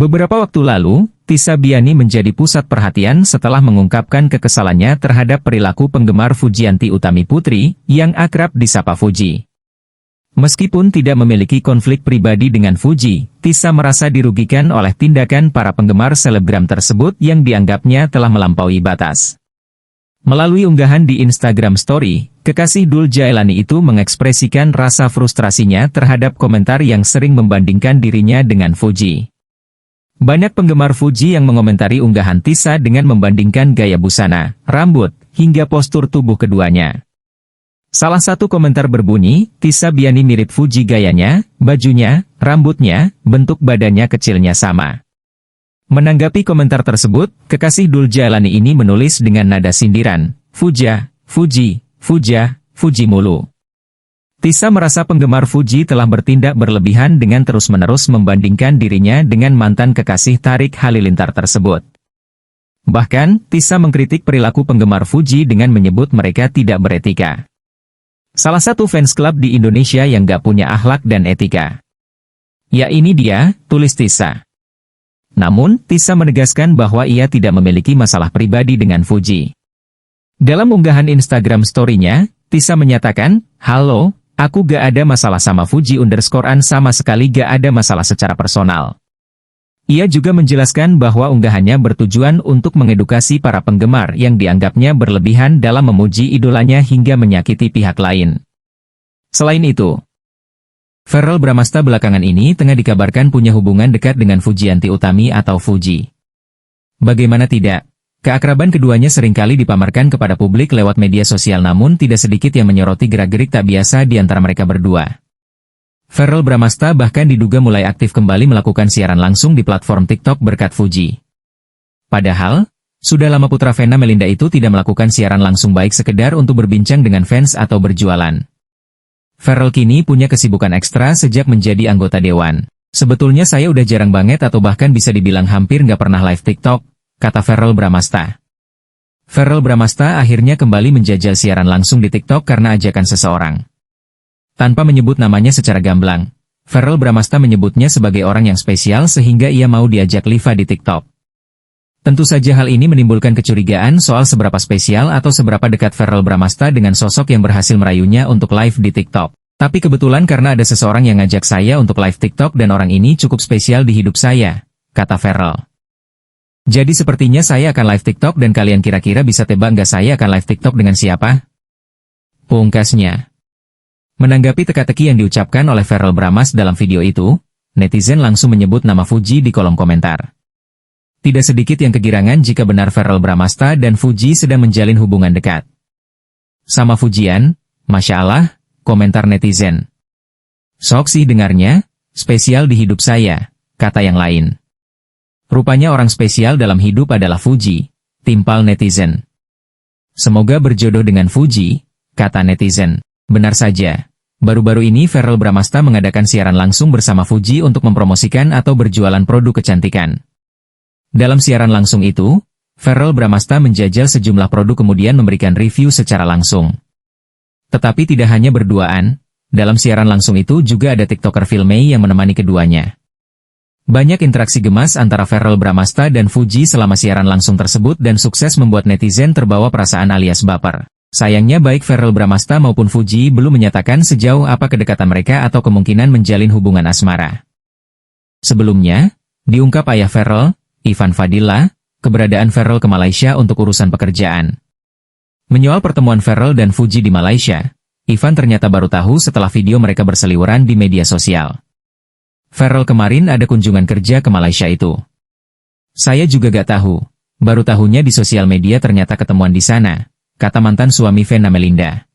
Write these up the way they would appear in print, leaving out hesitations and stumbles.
Beberapa waktu lalu, Tisa Biani menjadi pusat perhatian setelah mengungkapkan kekesalannya terhadap perilaku penggemar Fujianti Utami Putri, yang akrab disapa Fuji. Meskipun tidak memiliki konflik pribadi dengan Fuji, Tisa merasa dirugikan oleh tindakan para penggemar selebgram tersebut yang dianggapnya telah melampaui batas. Melalui unggahan di Instagram Story, kekasih Dul Jailani itu mengekspresikan rasa frustrasinya terhadap komentar yang sering membandingkan dirinya dengan Fuji. Banyak penggemar Fuji yang mengomentari unggahan Tisa dengan membandingkan gaya busana, rambut, hingga postur tubuh keduanya. Salah satu komentar berbunyi, Tisa Biani mirip Fuji gayanya, bajunya, rambutnya, bentuk badannya kecilnya sama. Menanggapi komentar tersebut, kekasih Dul Jailani ini menulis dengan nada sindiran, Fuja, Fuji, Fuja, Fuji mulu. Tisa merasa penggemar Fuji telah bertindak berlebihan dengan terus-menerus membandingkan dirinya dengan mantan kekasih Tarik Halilintar tersebut. Bahkan, Tisa mengkritik perilaku penggemar Fuji dengan menyebut mereka tidak beretika. Salah satu fans club di Indonesia yang gak punya akhlak dan etika. Ya ini dia, tulis Tisa. Namun, Tisa menegaskan bahwa ia tidak memiliki masalah pribadi dengan Fuji. Dalam unggahan Instagram story-nya, Tisa menyatakan, "Halo, aku gak ada masalah sama Fuji_an sama sekali gak ada masalah secara personal." Ia juga menjelaskan bahwa unggahannya bertujuan untuk mengedukasi para penggemar yang dianggapnya berlebihan dalam memuji idolanya hingga menyakiti pihak lain. Selain itu, Verrell Bramasta belakangan ini tengah dikabarkan punya hubungan dekat dengan Fujianti Utami atau Fuji. Bagaimana tidak? Keakraban keduanya seringkali dipamerkan kepada publik lewat media sosial, namun tidak sedikit yang menyoroti gerak-gerik tak biasa di antara mereka berdua. Verrell Bramasta bahkan diduga mulai aktif kembali melakukan siaran langsung di platform TikTok berkat Fuji. Padahal, sudah lama putra Vena Melinda itu tidak melakukan siaran langsung baik sekedar untuk berbincang dengan fans atau berjualan. Verrell kini punya kesibukan ekstra sejak menjadi anggota dewan. Sebetulnya saya udah jarang banget atau bahkan bisa dibilang hampir nggak pernah live TikTok, kata Verrell Bramasta. Verrell Bramasta akhirnya kembali menjajal siaran langsung di TikTok karena ajakan seseorang. Tanpa menyebut namanya secara gamblang, Verrell Bramasta menyebutnya sebagai orang yang spesial sehingga ia mau diajak live di TikTok. Tentu saja hal ini menimbulkan kecurigaan soal seberapa spesial atau seberapa dekat Verrell Bramasta dengan sosok yang berhasil merayunya untuk live di TikTok. Tapi kebetulan karena ada seseorang yang ngajak saya untuk live TikTok dan orang ini cukup spesial di hidup saya, kata Verrell. Jadi sepertinya saya akan live TikTok dan kalian kira-kira bisa tebak nggak saya akan live TikTok dengan siapa? Pungkasnya. Menanggapi teka-teki yang diucapkan oleh Verrell Bramasta dalam video itu, netizen langsung menyebut nama Fuji di kolom komentar. Tidak sedikit yang kegirangan jika benar Verrell Bramasta dan Fuji sedang menjalin hubungan dekat. Sama Fujian, Masya Allah, komentar netizen. Sok sih dengarnya, spesial di hidup saya, kata yang lain. Rupanya orang spesial dalam hidup adalah Fuji, timpal netizen. Semoga berjodoh dengan Fuji, kata netizen. Benar saja, baru-baru ini Verrell Bramasta mengadakan siaran langsung bersama Fuji untuk mempromosikan atau berjualan produk kecantikan. Dalam siaran langsung itu, Verrell Bramasta menjajal sejumlah produk kemudian memberikan review secara langsung. Tetapi tidak hanya berduaan, dalam siaran langsung itu juga ada TikToker Filmei yang menemani keduanya. Banyak interaksi gemas antara Verrell Bramasta dan Fuji selama siaran langsung tersebut dan sukses membuat netizen terbawa perasaan alias baper. Sayangnya baik Verrell Bramasta maupun Fuji belum menyatakan sejauh apa kedekatan mereka atau kemungkinan menjalin hubungan asmara. Sebelumnya, diungkap ayah Verrell, Ivan Fadila, keberadaan Verrell ke Malaysia untuk urusan pekerjaan. Menyoal pertemuan Verrell dan Fuji di Malaysia, Ivan ternyata baru tahu setelah video mereka berseliweran di media sosial. Verrell kemarin ada kunjungan kerja ke Malaysia itu. Saya juga gak tahu, baru tahunya di sosial media ternyata ketemuan di sana, kata mantan suami Vena Melinda.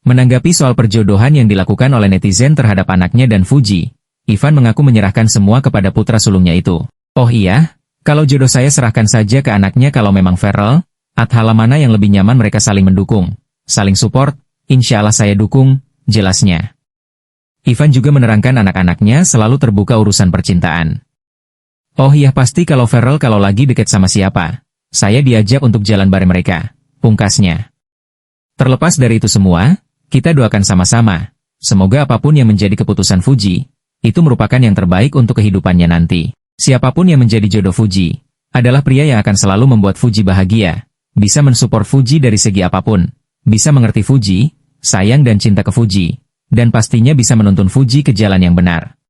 Menanggapi soal perjodohan yang dilakukan oleh netizen terhadap anaknya dan Fuji, Ivan mengaku menyerahkan semua kepada putra sulungnya itu. Oh iya, kalau jodoh saya serahkan saja ke anaknya kalau memang Verrell, hal mana yang lebih nyaman mereka saling mendukung, saling support, insya Allah saya dukung, jelasnya. Ivan juga menerangkan anak-anaknya selalu terbuka urusan percintaan. Oh iya pasti kalau Verrell kalau lagi deket sama siapa, saya diajak untuk jalan bareng mereka. Pungkasnya. Terlepas dari itu semua, kita doakan sama-sama, semoga apapun yang menjadi keputusan Fuji, itu merupakan yang terbaik untuk kehidupannya nanti. Siapapun yang menjadi jodoh Fuji, adalah pria yang akan selalu membuat Fuji bahagia, bisa mensupport Fuji dari segi apapun, bisa mengerti Fuji, sayang dan cinta ke Fuji, dan pastinya bisa menuntun Fuji ke jalan yang benar.